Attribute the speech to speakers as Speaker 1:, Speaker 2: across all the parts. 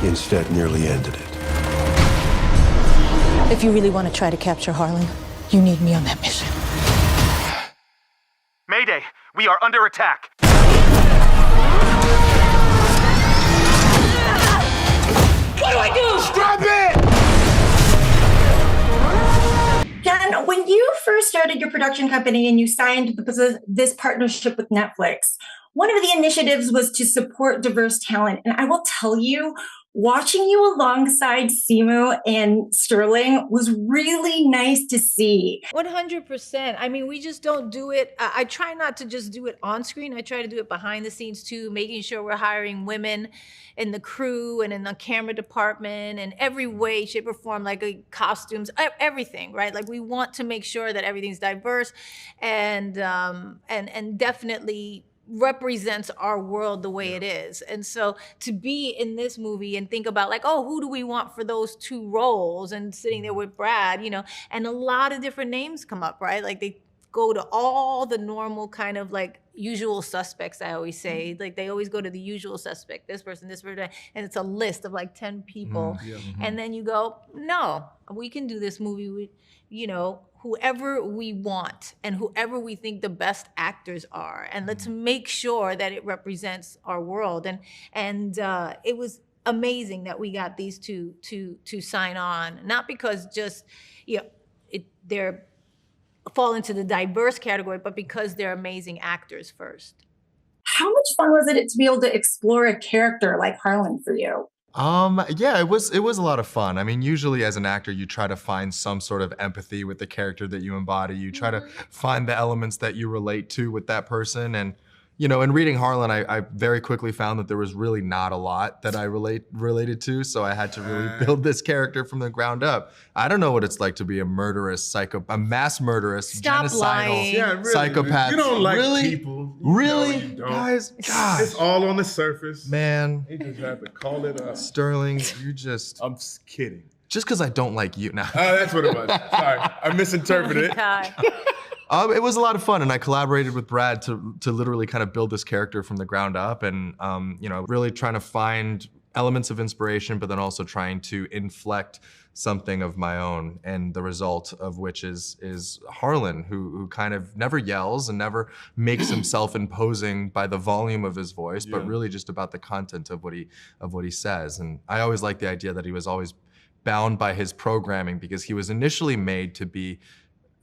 Speaker 1: instead nearly ended it.
Speaker 2: If you really want to try to capture Harlen, you need me on that mission.
Speaker 3: Mayday! We are under attack!
Speaker 2: What do I do?
Speaker 3: Stop it!
Speaker 4: Jen, when you first started your production company and you signed this partnership with Netflix, one of the initiatives was to support diverse talent. And I will tell you, watching you alongside Simu and Sterling was really nice to see.
Speaker 5: 100%. I mean, we just don't do it. I try not to just do it on screen. I try to do it behind the scenes too, making sure we're hiring women in the crew and in the camera department and every way, shape or form, like costumes, everything, right? Like we want to make sure that everything's diverse and definitely represents our world the way it is. And so to be in this movie and think about like, oh, who do we want for those two roles? And sitting there with Brad, you know, and a lot of different names come up, right? Like they go to all the normal kind of like usual suspects, I always say. Like they always go to the usual suspect, this person, and it's a list of like 10 people. And then you go, no, we can do this movie with, you know, whoever we want and whoever we think the best actors are, and let's make sure that it represents our world. And it was amazing that we got these two to sign on, not because just they're fall into the diverse category, but because they're amazing actors first.
Speaker 4: How much fun was it to be able to explore a character like Harlen for you?
Speaker 6: Yeah, it was a lot of fun. I mean, usually as an actor, you try to find some sort of empathy with the character that you embody. You try to find the elements that you relate to with that person. And, you know, in reading Harlen, I very quickly found that there was really not a lot that I related to. So I had to really build this character from the ground up. I don't know what it's like to be a murderous a mass murderous, genocidal psychopath.
Speaker 7: You don't like
Speaker 6: really?
Speaker 7: people.
Speaker 6: Really?
Speaker 7: You don't.
Speaker 6: Guys, God.
Speaker 7: It's all on the surface.
Speaker 6: Man.
Speaker 7: He just had to call it up.
Speaker 6: Sterling, you just...
Speaker 7: I'm just kidding.
Speaker 6: Just because I don't like you now.
Speaker 7: Oh, that's what it was. Sorry, I misinterpreted it.
Speaker 6: It was a lot of fun, and I collaborated with Brad to literally kind of build this character from the ground up, and you know, really trying to find elements of inspiration, but then also trying to inflect something of my own, and the result of which is Harlen, who kind of never yells and never makes himself imposing by the volume of his voice, but really just about the content of what he says. And I always liked the idea that he was always bound by his programming because he was initially made to be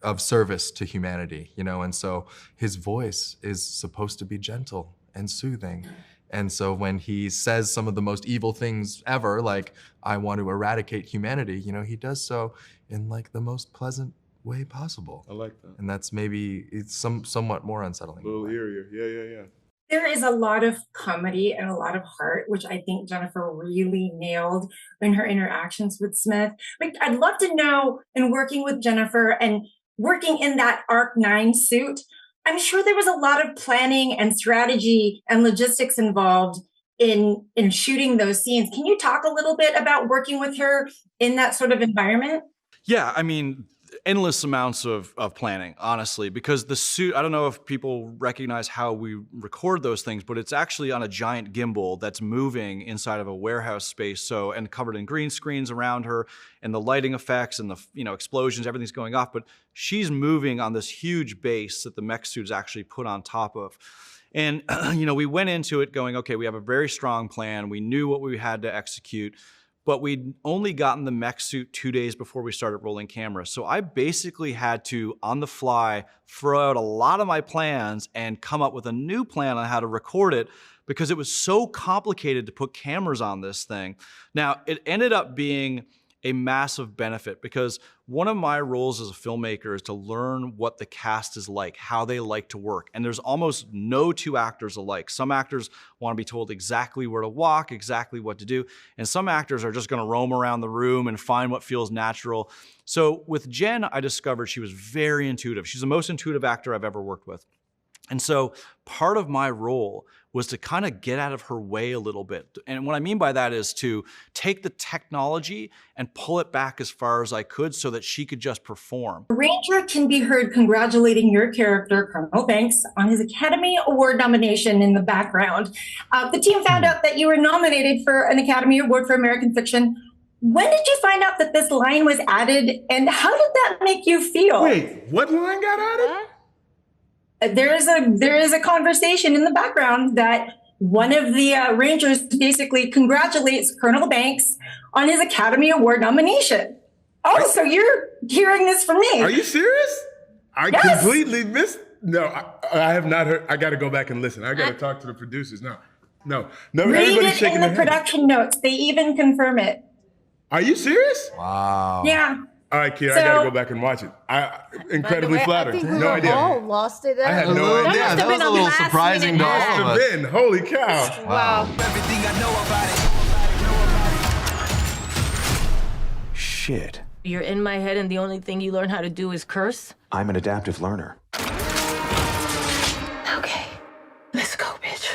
Speaker 6: of service to humanity, you know, and so his voice is supposed to be gentle and soothing. And so when he says some of the most evil things ever, like, I want to eradicate humanity, you know, he does so in like the most pleasant way possible.
Speaker 7: I like that.
Speaker 6: And that's maybe, it's somewhat more unsettling.
Speaker 7: A little eerier, yeah.
Speaker 4: There is a lot of comedy and a lot of heart, which I think Jennifer really nailed in her interactions with Smith. But I'd love to know, in working with Jennifer and working in that ARC-9 suit, I'm sure there was a lot of planning and strategy and logistics involved in shooting those scenes. Can you talk a little bit about working with her in that sort of environment?
Speaker 8: Yeah, I mean, endless amounts of planning, honestly, because the suit, I don't know if people recognize how we record those things, but it's actually on a giant gimbal that's moving inside of a warehouse space, and covered in green screens around her, and the lighting effects and the explosions, everything's going off, but she's moving on this huge base that the mech suit is actually put on top of. And we went into it going, okay, we have a very strong plan. We knew what we had to execute, but we'd only gotten the mech suit 2 days before we started rolling camera. So I basically had to, on the fly, throw out a lot of my plans and come up with a new plan on how to record it because it was so complicated to put cameras on this thing. Now, it ended up being a massive benefit because one of my roles as a filmmaker is to learn what the cast is like, how they like to work. And there's almost no two actors alike. Some actors want to be told exactly where to walk, exactly what to do. And some actors are just going to roam around the room and find what feels natural. So with Jen, I discovered she was very intuitive. She's the most intuitive actor I've ever worked with. And so part of my role was to kind of get out of her way a little bit. And what I mean by that is to take the technology and pull it back as far as I could so that she could just perform.
Speaker 4: Ranger can be heard congratulating your character, Colonel Banks, on his Academy Award nomination in the background. The team found out that you were nominated for an Academy Award for American Fiction. When did you find out that this line was added, and how did that make you feel?
Speaker 7: Wait, what line got added?
Speaker 4: There is a conversation in the background that one of the Rangers basically congratulates Colonel Banks on his Academy Award nomination. Oh, so you're hearing this from me?
Speaker 7: Are you serious? I
Speaker 4: Yes.
Speaker 7: completely missed. No, I have not heard. I got to go back and listen. I got to talk to the producers. No.
Speaker 4: Read
Speaker 7: Everybody's
Speaker 4: it
Speaker 7: shaking
Speaker 4: in the
Speaker 7: their head.
Speaker 4: production notes. They even confirm it.
Speaker 7: Are you serious?
Speaker 6: Wow.
Speaker 4: Yeah.
Speaker 7: All right, Kiyra, I got
Speaker 4: So-
Speaker 7: to go back and watch it. Incredibly flattered.
Speaker 5: I think we
Speaker 7: No
Speaker 5: were
Speaker 7: idea.
Speaker 5: all lost it there.
Speaker 7: I had no idea.
Speaker 5: That
Speaker 6: Yeah,
Speaker 5: must
Speaker 6: that
Speaker 5: have
Speaker 6: was
Speaker 5: been
Speaker 6: a little
Speaker 5: last
Speaker 6: surprising to
Speaker 5: minute
Speaker 6: all
Speaker 5: add.
Speaker 6: of us.
Speaker 7: Must have been. Holy cow.
Speaker 5: Wow.
Speaker 1: Shit.
Speaker 9: You're in my head, and the only thing you learn how to do is curse?
Speaker 1: I'm an adaptive learner.
Speaker 9: Okay, let's go, bitch.